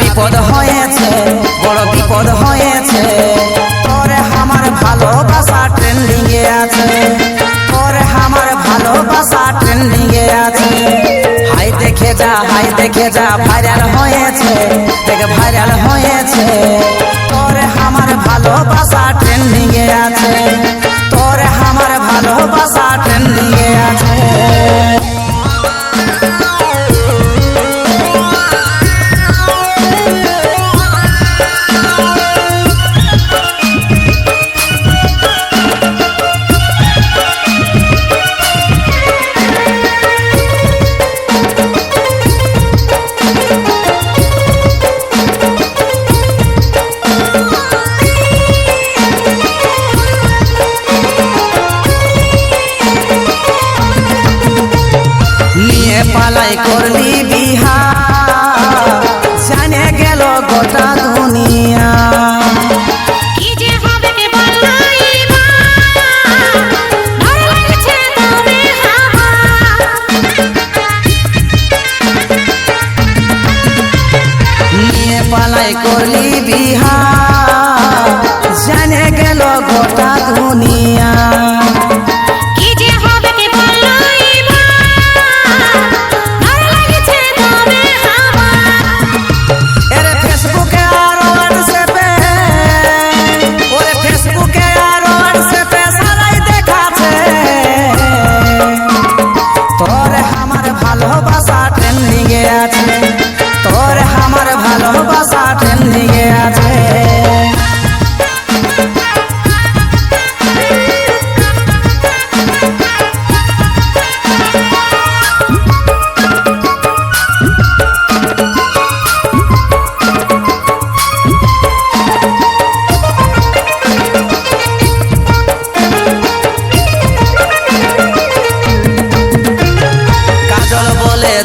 বিপদ হয়েছে, বড় বিপদ হয়েছে। তোরে আমার ভালোবাসা ট্রেন্ডিং এ আছে, তোরে আমার ভালোবাসা ট্রেন্ডিং এ আছে। হাই দেখে যা, হাই দেখে যা, ভাইরাল হয়েছে, দেখ ভাইরাল হয়েছে। তোরে আমার ভালোবাসা ট্রেন্ডিং এ আছে, তোরে আমার ভালোবাসা ট্রেন্ডিং এ আছে। পালাই করলি বিহা, জানে গেল গোটা দুনিয়া। কি যে হবে কে বললাই মা, ডর লাগছে তবে হাওয়া। নিয়ে পালাই করলি বিহা, জানে গেল গোটা দুনিয়া। ভালোবাসা ট্রেন্ডিং এ আছে, তোর আমার ভালোবাসা ট্রেন্ডিং এ আছে।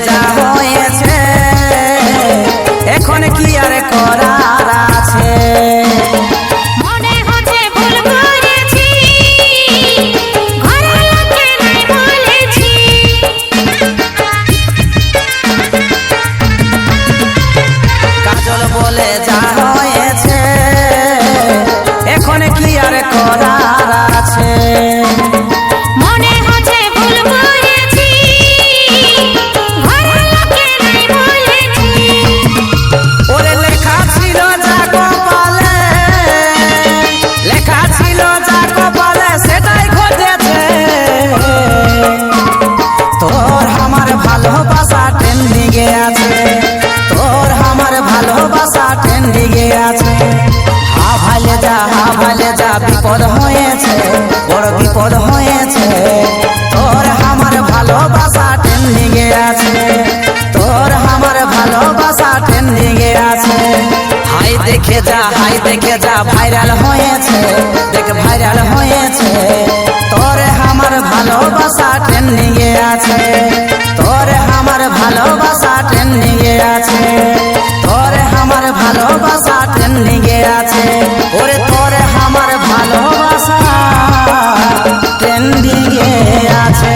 যা হয়েছে এখন কি আর করার আছে। মনে হচ্ছে ভুল করেছি, ঘরের লোককে নাই বলেছি। কাজল বলে যা হয়েছে এখন কি আর করার আছে। মনে হচ্ছে ভুল করেছি, ঘরের লোককে নাই বলেছি। ওরে লেখা ছিল যা কপালে, লেখা ছিল যা কপালে সেটাই ঘটেছে। তোর আমার ভালোবাসা ট্রেন্ডিং এ আছে, তোর আমার ভালোবাসা ট্রেন্ডিং এ আছে। হা ভালে যা, হা ভালে যা, বিপদ হয়েছে, বড় বিপদ হয়েছে। তোর আমার ভালোবাসা ট্রেন্ডিং এ আছে, তোর আমার ভালোবাসা ট্রেন্ডিং এ আছে। হাই দেখে যা, হাই দেখে যা, ভাইরাল হয়েছে, দেখ ভাইরাল হয়েছে। তোর আমার ভালোবাসা ট্রেন্ডিং এ আছে, তোর আমার ভালোবাসা ট্রেন্ডিং এ আছে, তোর আমার ভালোবাসা ট্রেন্ডিং এ আছে। ওরে তোর আমার ভালোবাসা ট্রেন্ডিং এ আছে।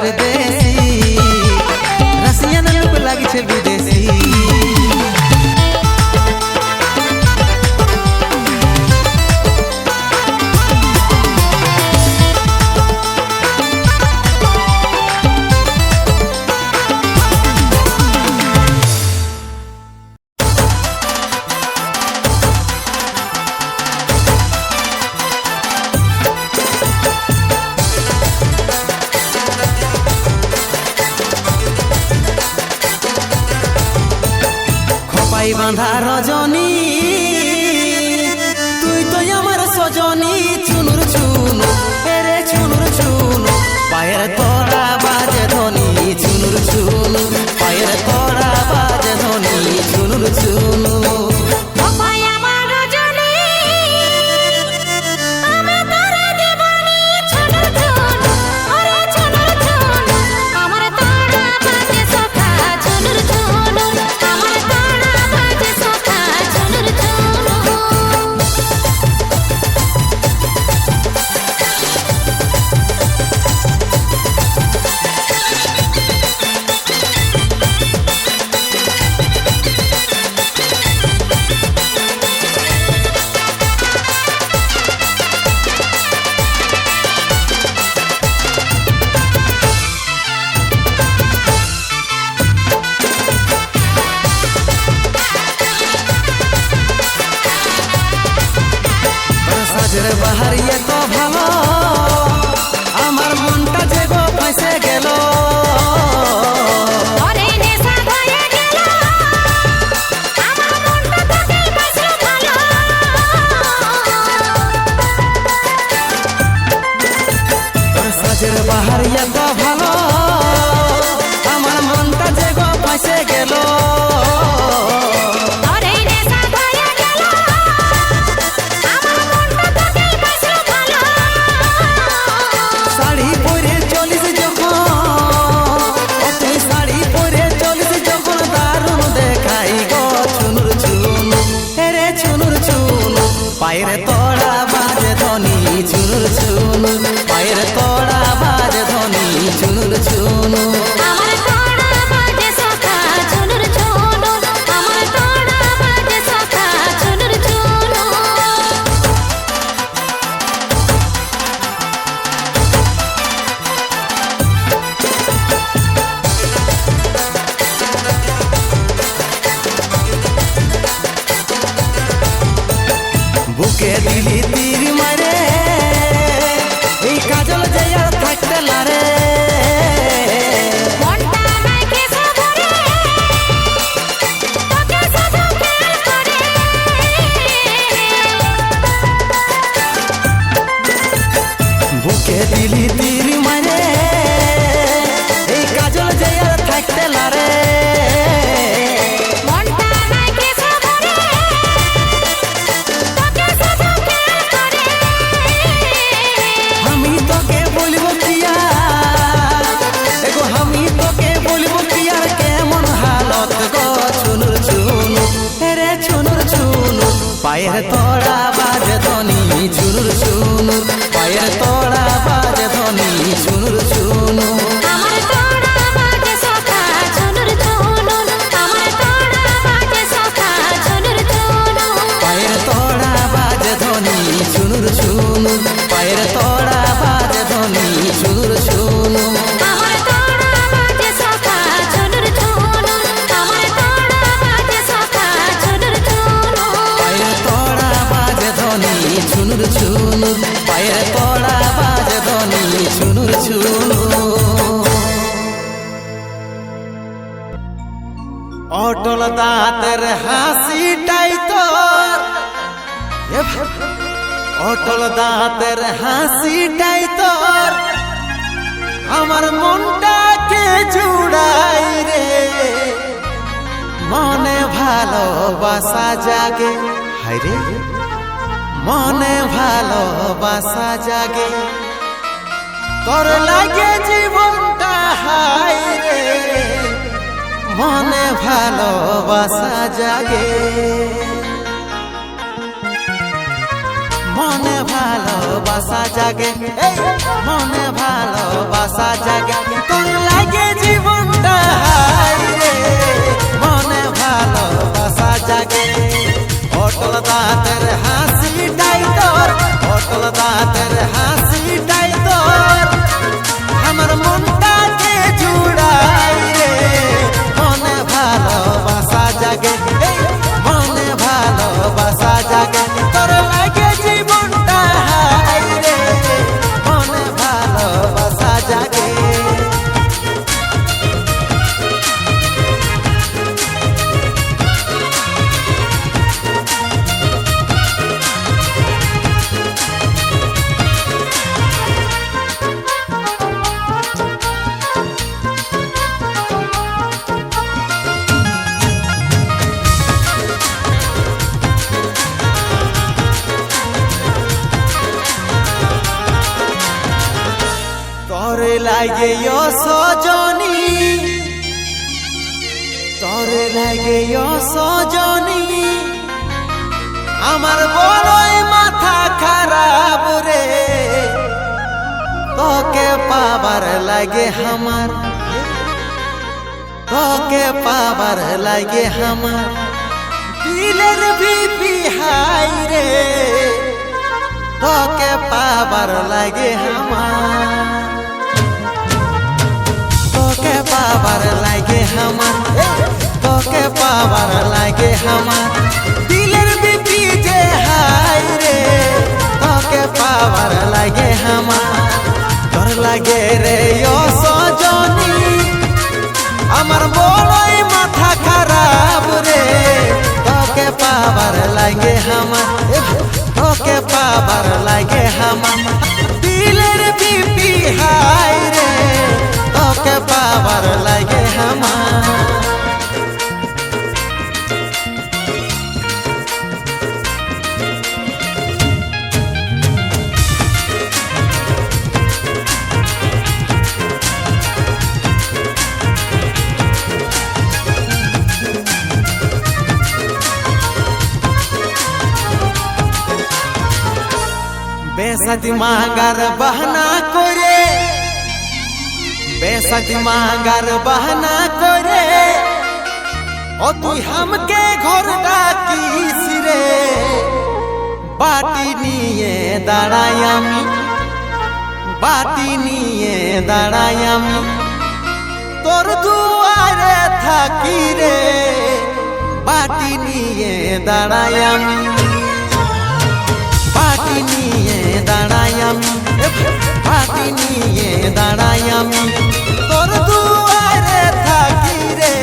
परदेसी रसियन लोग लागी छे विदेशी খোপাই বাঁধা রজনী তুই তো আমার সজনী চুনুর চুনু এরে চুনুর চুনু পায়ের তোরা বাজে ধ্বনি চুনুর চুনু পায়ের তোরা বাজে ধ্বনি চুনুর চুনু খোপাই আমার রজনী, আমি তোরে দেবনি ছুনুর ছুনু, ওরে ছুনুর ছুনু। আমার তোরা বাজে সখা ছুনুর ছুনু, আমার তোরা বাজে সখা ছুনুর ছুনু। সাজের বাহারিয়ে তো ভালো আমার মনটা যে গো ফাঁসে গেল ওরে নেশা হয়ে গেল, আমার মনটা তোকেই বাসলো ভালো। সাজের বাহারিয়ে তো ভালো আমার মনটা যে গো ফাঁসে গেল ওরে নেশা হয়ে গেল, আমার মনটা তোকেই বাসলো ভালো। শাড়ি পরে চলিস যখন ও তুই শাড়ি পরে চলিস যখন দারুণ দেখাই গো চুনুর চুনু রে চুনুর চুনু পায়ের তোড়া বাজে ধ্বনি চুনুর চুনু পায়ের তোড়া বাজে ধ্বনি চুনুর চুনু আমার তোরা বাজে সখা ছুনুর ছুনু, আমার তোরা বাজে সখা ছুনুর ছুনু। বুকে দিলি তীর মারে এই কাজল যাইয়া থাকতে লারে মনটা নাইকে সবরে, তোকে শুধু খেয়াল করে। বুকে দিলি তীর মারে এই কাজল যাইয়া থাকতে লারে মনটা নাইকে সবরে, তোকে শুধু খেয়াল করে। আমি তোকে বলবো কিয়া এগো আমি তোকে বলবো কিয়া কেমন হালত গো চুনুর চুনু রে চুনুর চুনু পায়ের তোড়া বাজে ধ্বনি চুনুর চুনু পায়ের তোড়া বাজে ধ্বনি চুনুর চুনু আমার তোরা বাজে সখা ছুনুর ছুনু, আমার তোরা বাজে সখা ছুনুর ছুনু। পায়ের তোড়া বাজে ধ্বনি চুনুর চুনু পায়ের তোড়া বাজে ধ্বনি চুনুর চুনু আমার তোরা বাজে সখা ছুনুর ছুনু, আমার তোরা বাজে সখা ছুনুর ছুনু। পায়ের তোড়া বাজে ধ্বনি চুনুর চুনু পায়ের তোড়া বাজে ধ্বনি চুনুর চুনু অটল দাঁতের হাসিটাই তোর অটল দাঁতের হাসিটাই তোর আমার মনটাকে জুড়াই রে মনে ভালোবাসা জাগে হায়রে মনে ভালোবাসা জাগে তোর লাগে জীবনটা হায়রে মনে ভালোবাসা জাগে মনে ভালোবাসা জাগে এই মনে ভালোবাসা জাগে লাগে ও সজনী, তোরে লাগে ও সজনী, আমার বড়ই মাথা খারাপ রে, তোকে পাবার লাগে আমার, তোকে পাবার লাগে আমার, দিলের বিপি হাই রে, তোকে পাবার লাগে আমার, তোকে পাবার লাগে আমার, তোকে পাবার লাগে আমার, দিলের বিপি যে হাই রে, তোকে পাবার লাগে আমার, তোর লাগে রে ও সজনী, আমার বড়ই মাথা খারাপ রে, তোকে পাবার লাগে আমার, তোকে পাবার লাগে আমার, দিলের বিপি হাই রে, তোকে পাবার লাগে আমার। বেসাদি মাগার বাহানা করে, বেসাদি মাগার বাহানা করে, ও তুই হামকে ঘর ডাকিস রে, বাটি নিয়ে দাঁড়াই আমি, বাটি নিয়ে দাঁড়াই আমি, তোর দুয়ারে থাকি রে, বাটি নিয়ে দাঁড়াই আমি, বাটি নিয়ে দাঁড়াই আমি, বাটি নিয়ে দাঁড়াই আমি, তোর দুয়ারে থাকি রে,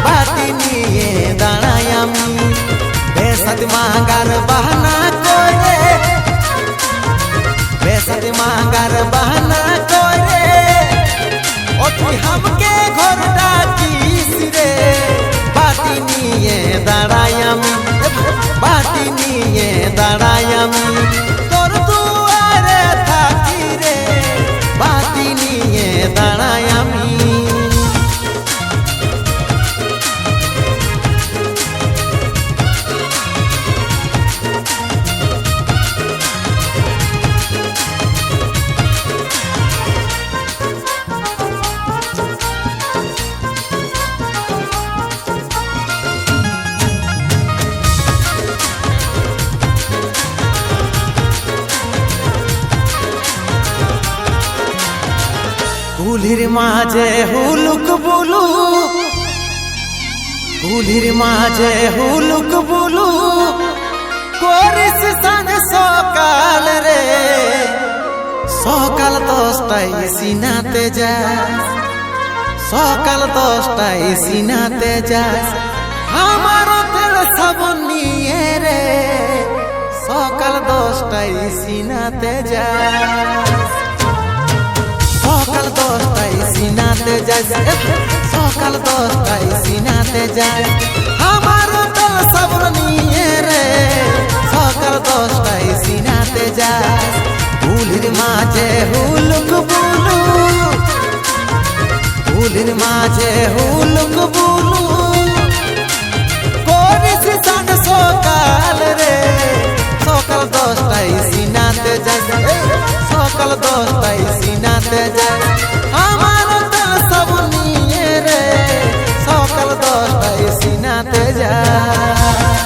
বাটি নিয়ে দাঁড়াই আমি, বেসাদ মাগার বাহানা করে, বেসাদ মাগার বাহানা করে, ও তুই হামকে ঘর ডাকিস রে, বাটি নিয়ে দাঁড়াই আমি, বাটি নিয়ে দাঁড়াই আমি, তোর দুয়ারে থাকি রে, বাটি নিয়ে দাঁড়াই আমি। কুলির মাঝে হুলুক বুলু, কুলির মাঝে হুলুক বুলু, করিস সান সকাল রে, সকাল 10টায় সিনাতে যাস, সকাল 10টায় সিনাতে যাস, আমার তেল সাবন নিয়ে রে, সকাল 10টায় সিনাতে যাস, সকাল 10টায় সিনাতে যাস, সকাল 10টায় সিনাতে যাস, আমার তেল সাবন নিয়ে রে, সকাল 10টায় সিনাতে যাস, কুলির মাঝে হুলুক বুলু, কুলির মাঝে হুলুক বুলু, করিস সান সকাল রে, সকাল 10টায় সিনাতে যাস, সকাল 10টায় সিনাতে যাস, আমার তেল সাবন নিয়ে রে, সকাল 10টায় সিনাতে যাস।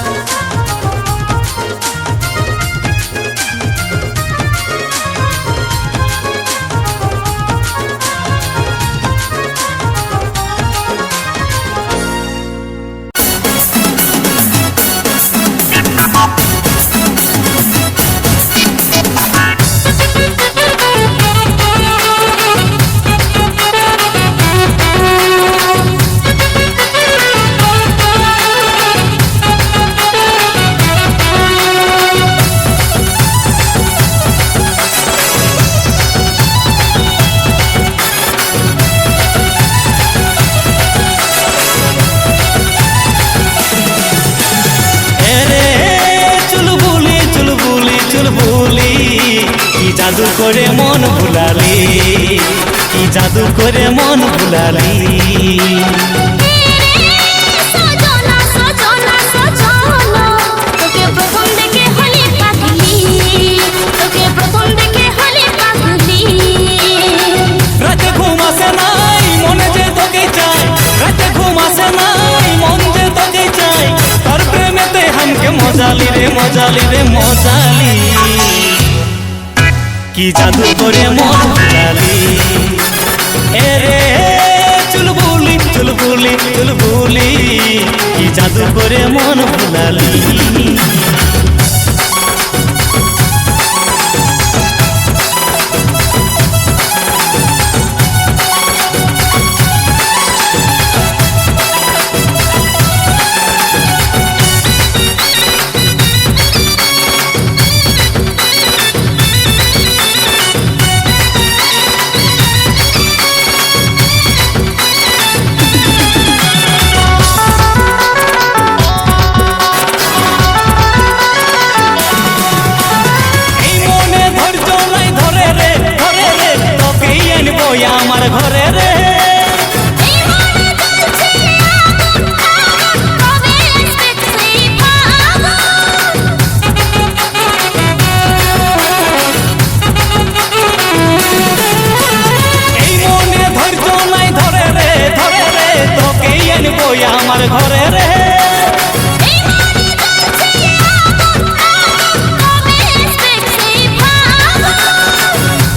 জাদু করে মন ভুলালি, কি জাদু করে মন ভুলালি। সজনা সজনা সজনা তোকে প্রথম দেখে হলি পাগলি, তোকে প্রথম দেখে হলি পাগলি। রাতে ঘুম আসে নাই মনে যে তোকে চাই, রাতে ঘুম আসে নাই মন যে তোকে চাই, তোর প্রেমেতে হামকে মজালি রে মজালি রে মজালি। কি জাদু করে মন ভুলালি, এরে চুলবুলি চুলবুলি চুলবুলি, কি জাদু করে মন ভুলালি। আমার ঘরে রে এই মনে জ্বলছে আগুন আগুন, কবে আসবে সেই ফাগুন। এই মনে ধৈর্য নাই ধরে রে ধরে রে, তোকেই আনবো আমার ঘরে রে। এই মনে জ্বলছে আগুন আগুন, কবে আসবে সেই ফাগুন।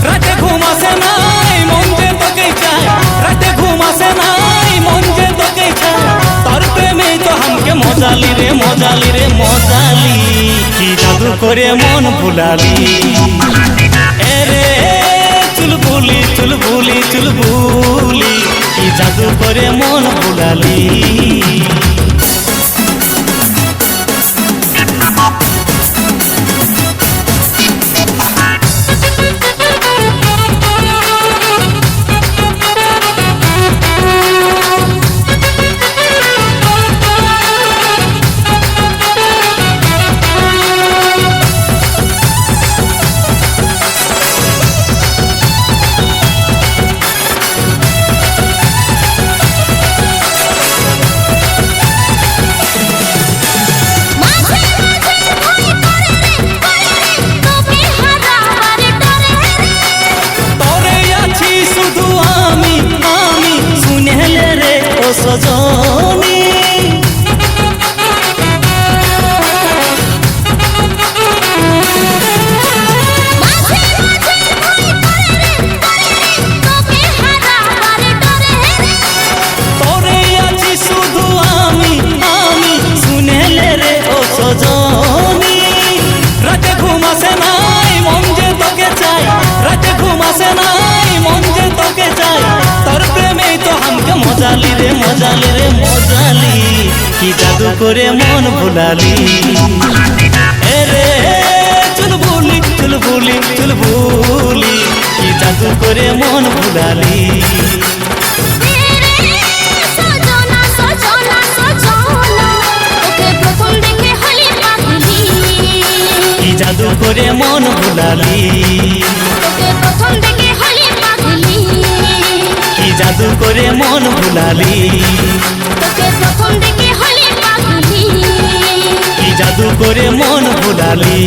রাতে ঘুম আসে নাই মন যে তোকে চাই, রাতে ঘুম আসে নাই মন যে তোকে চাই, তোর প্রেমে তো হামকে মজালি রে মজালি রে মজালি। কি জাদু করে মন ভুলালি, এরে চুলবুলি চুলবুলি চুলবুলি, কি জাদু করে মন ভুলালি। মাঝে মাঝে ভয় করে রে তোকে হারাবার ডরে রে। তোরে আছি শুধু আমি আমি, শুনেলে রে ও সজনী। মাঝে মাঝে ভয় করে রে তোকে হারাবার ডরে রে। তোরে আছি শুধু আমি আমি, শুনেলে রে ও সজনী। রাতে ঘুম আসে নাই মন যে তোকে চাই, রাতে ঘুম আসে নাই মন যে তোকে চাই, তোর প্রেমে তো হামকে মজালি রে মজালি রে মজালি। কি জাদু করে মন ভুলালি, এরে চুলবুলি চুলবুলি চুলবুলি, কি জাদু করে মন ভুলালি। সজনা সজনা সজনা তোকে প্রথম দেখে হলি পাগলি, কি জাদু করে মন ভুলালি, তোকে প্রথম দেখে হলি পাগলি। কি জাদু করে মন ভুলালি, তোকে প্রথম দেখে হলি পাগলি। কি জাদু করে মন ভুলালি।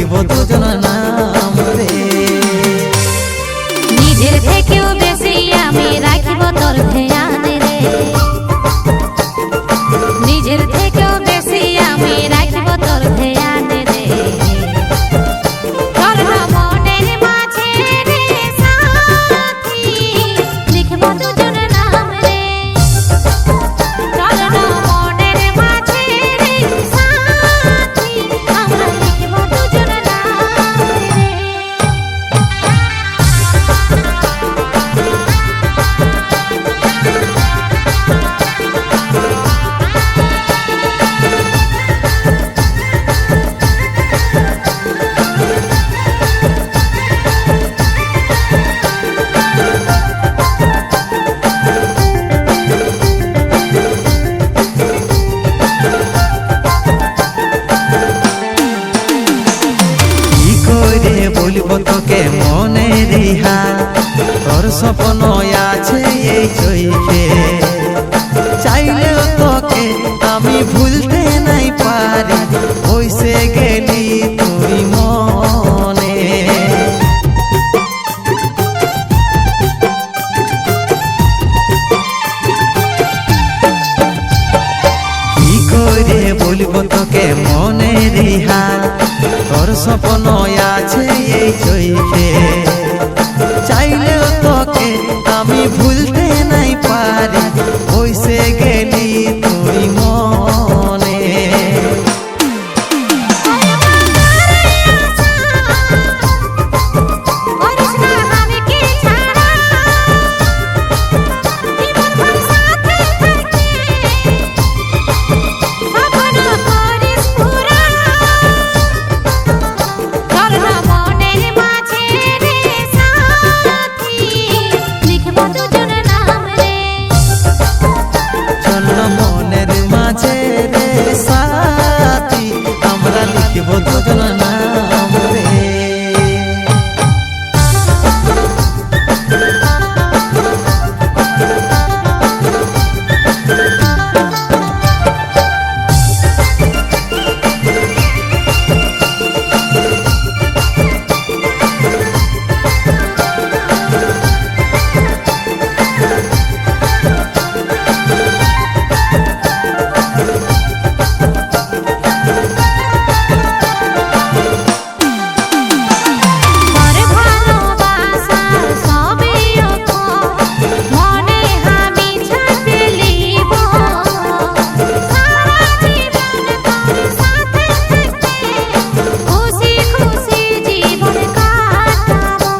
লিখিব দুজন নাম রে। নিজের থেকেও বেশি আমি রাখিব তোর ধ্যানে রে, নিজের থেকেও বেশি আমি রাখিব তোর ধ্যানে রে। তোর মনের মাঝে রে সাথী লিখব দুজন নাম রে, তোর মনের মাঝে রে সাথী আমরা লিখব দুজন নাম রে। কি করে বলব তোকে মনে রিহা, তোর স্বপ্ন আছে এই চোখে, চাইলেও তোকে আমি ভুলতে নাই পারি, বসে গেলি তুই মনে। কি করে বলব তোকে মনে রিহা, তোর স্বপ্ন আছে এই চোখে, চাইলেও তোকে আমি ভুলতে নাই পারি, বসে গেলি তুই মনে। করিস না আমাকে ছাড়া, জীবনভর সাথে থাকি, স্বপ্ন করিস পুরা, তোর মনের মাঝে রে সাথী লিখব দুজন নাম রে। চল মনের মাঝে রে সাথী আমরা লিখব দুজন নাম রে। তোর ভালোবাসার সবই মনে আমি ছাড়তে লিব, সারা জীবন তোর সাথে থাকতে খুশি খুশি জীবন কাটাবো।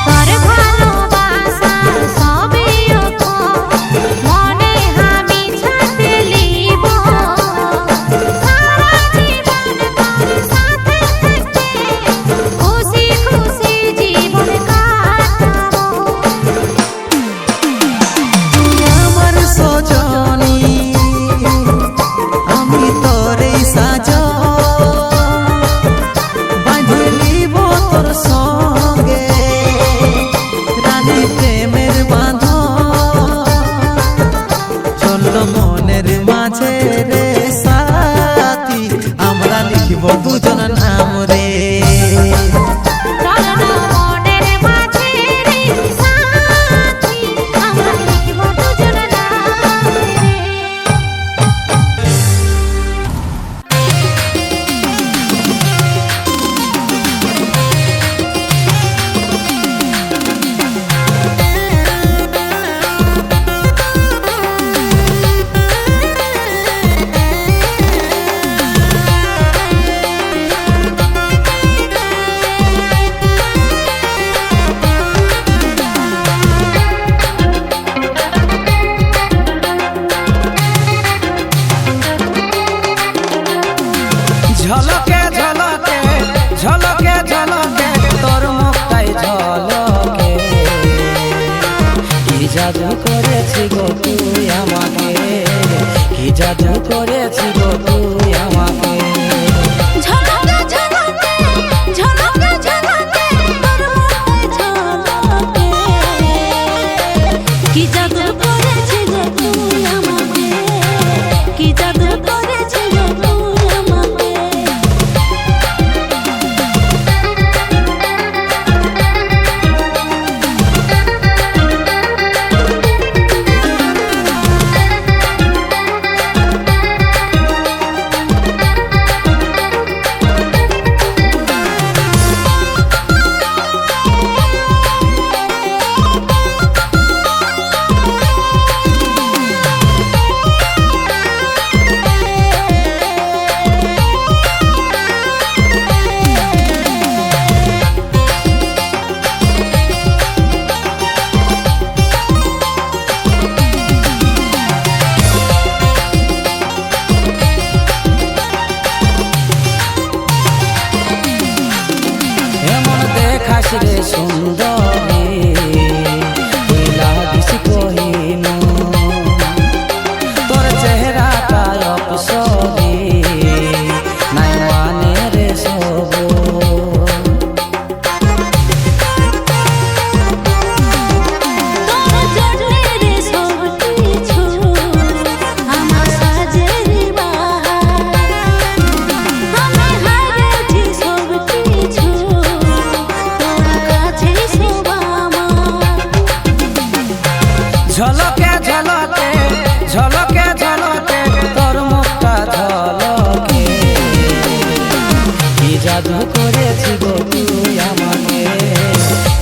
তোর ভালোবাসার সবই মনে আমি ছাড়তে লিব, সারা জীবন তোর সাথে থাকতে খুশি খুশি জীবন কাটাবো। তুই আমার সজনী আমি তোরে সাজন, বাঁধে লিব তোর সঙ্গে রানী প্রেমের বাঁধন। চল মনের মাঝে রে সাথী আমরা লিখব দুজন নাম রে। তোর মনের মাঝে রে সাথী আমরা লিখব দুজন নাম রে। ঝলকে ঝলকে ঝলকে ঝলকে তোর মুখটাই ঝলকে, কি জাদু করেছি গো তুই আমাকে, কি জাদু করেছি গো তুই আমাকে। ঝলকে ঝলকে ঝলকে ঝলকে তোর মনে ঝলকে, কি জাদু ঝলকে ঝলকে ঝলকে ঝলকে তোর মুখটা ঝলকে কি জাদু করেছি গো তুই আমাকে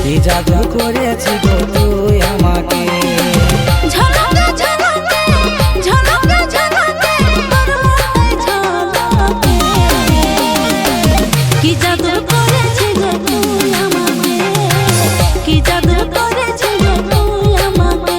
কি জাদু করেছি গো তুই আমাকে ঝলকে ঝলকে ঝলকে ঝলকে তোর মুখটাই ঝলকে কি জাদু করেছি গো তুই আমাকে কি জাদু করেছি গো তুই আমাকে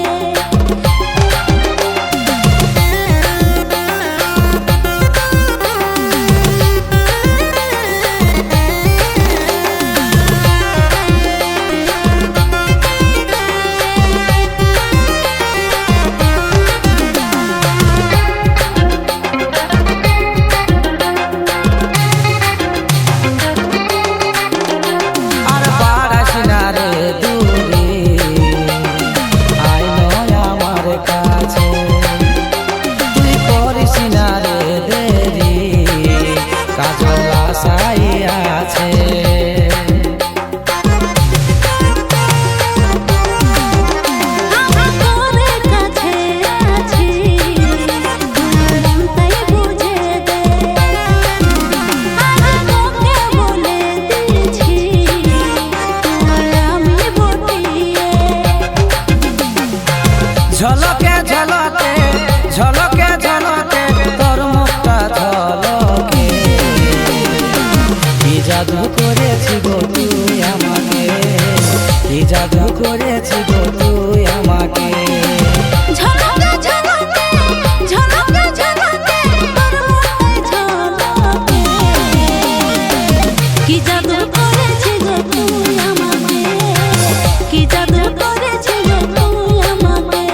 আর বাড়াস না রে দূরে আয় নয় আমার কাছে তুই করিস না রে দেরি কাজল আশাই আছে আমি তোর কাছে আছি তাই বুঝে দে আমি তোকে বলে দিয়েছি আমি বটিয়ে ঝলকে ঝলকে ঝলকে ঝলকে তোর মুখটা ঝলকে কি জাদু করেছি গো তুই আমাকে কি জাদু করেছি গো তুই আমাকে ঝলকে ঝলকে ঝলকে ঝলকে তোর মুখটাই ঝলকে কি জাদু করেছি গো তুই আমাকে কি জাদু করেছি গো তুই আমাকে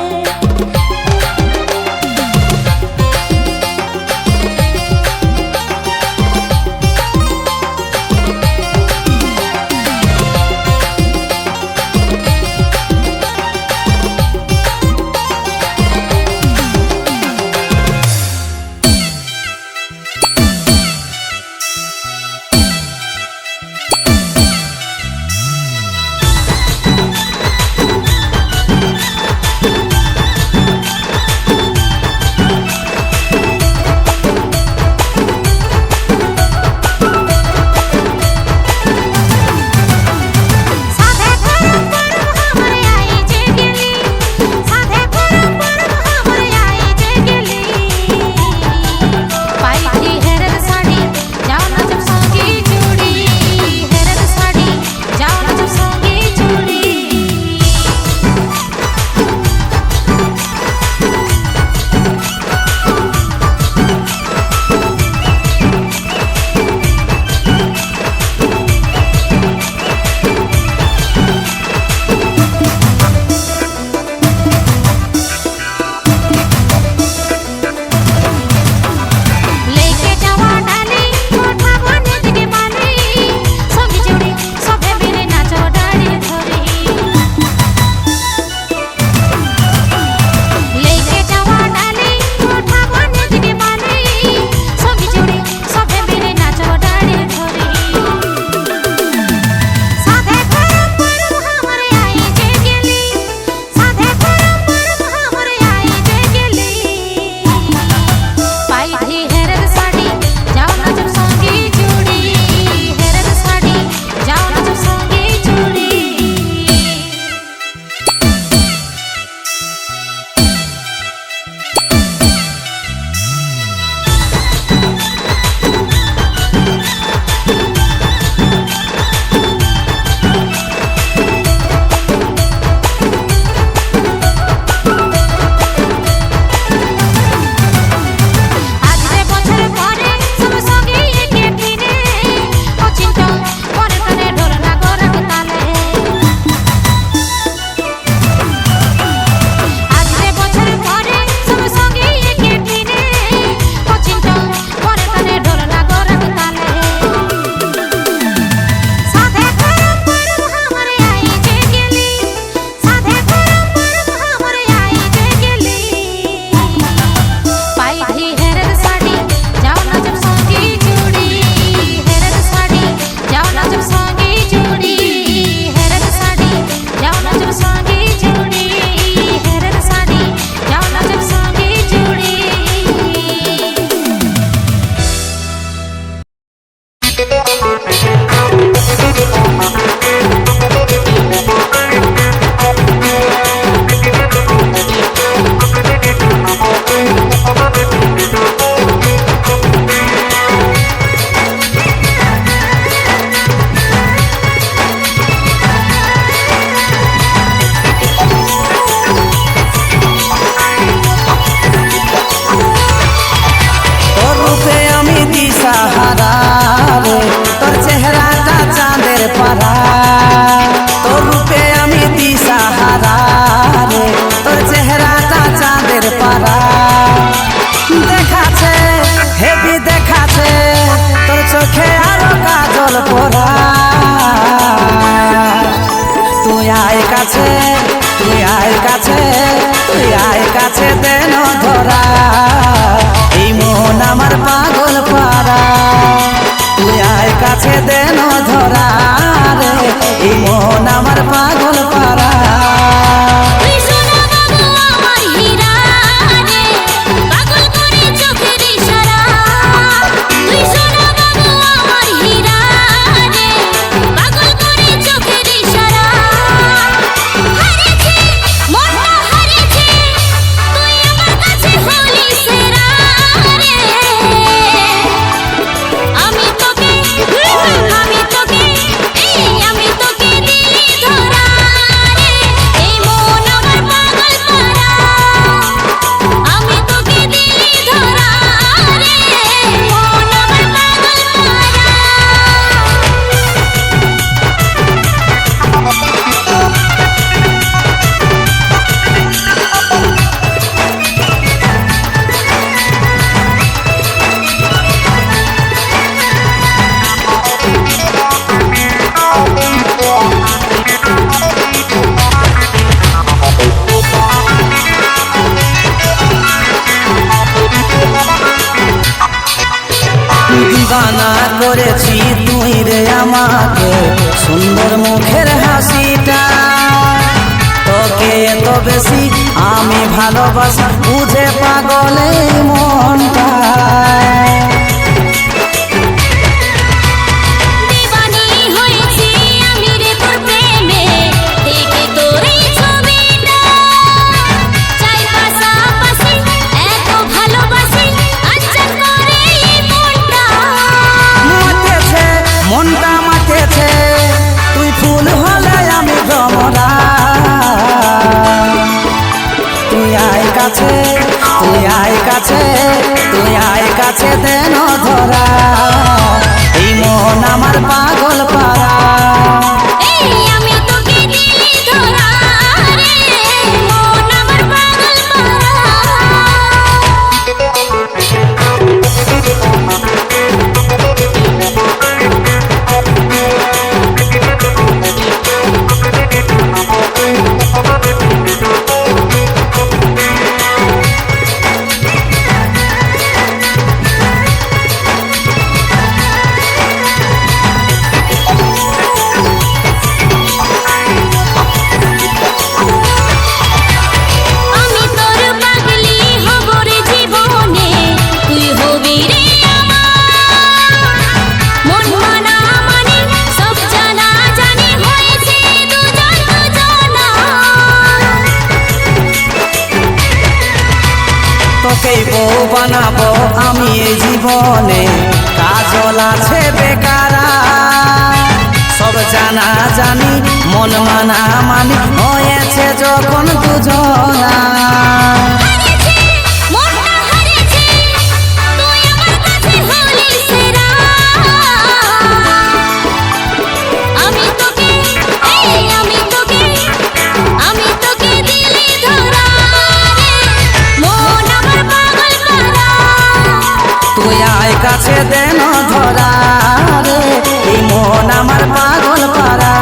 এই মন আমার পাগল পারা। তুই সোনা বাবু আমার হীরা রে, পাগল করে চোখের ইশারা। তুই সোনা বাবু আমার হীরা রে, পাগল করে চোখের ইশারা। হারেছে মনটা হারেছে, তুই আমার কাছে হলি সেরা রে। আমি তোকে আমি তোকে দিলি ধরা রে, এই মন আমার পাগল পারা। আমি তোকে দিলি ধরা রে, মন আমার পাগল পারা। দিবানা করেছি তুই রে আমাকে, সুন্দর মুখের হাসিটা। তোকে এত বেশি আমি ভালোবাসি, বুঝে পাগলে মনটা। দিবানি হয়েছি আমি রে তোর প্রেমে, দেখে তোর এই ছবিটা। চাই পাশাপাশি এত ভালোবাসি, আচ্ছা করে এই মনটা। মাতেছে মনটা মাতেছে, তুই ফুল হলে আমি ভ্রমরা। তুই আয় কাছে, তুই আয় কাছে, তুই আয় কাছে দেন ধরা, এই মন আমার পাগল পারা। এই আমি তোকে দিলি ধরা রে, মন আমার পাগল পারা। আমি তোর পাগলি হব রে জীবনে, তুই হবি রে আমার। মন মানা মানে সব জানা জানি হয়েছে দুজন দুজনা। তোকেই বউ বানাবো আমি এই জীবনে, কাজল আছে বেকারা। সব জানা জানি মন মানা মানি হয়েছে যখন দুজনা। হারেছে মনটা হারেছে, তুই আমার কাছে হলি সেরা। আমি তোকে দিলি ধরা রে, মন আমার পাগল পারা। তুই আয় কাছে দেন ধরা রে, এই মন আমার পাগল পারা।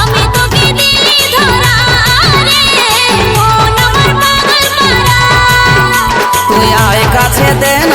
আমি তোকে দিলি ধরা রে, মন আমার পাগল পারা। তুই আয় কাছে দেন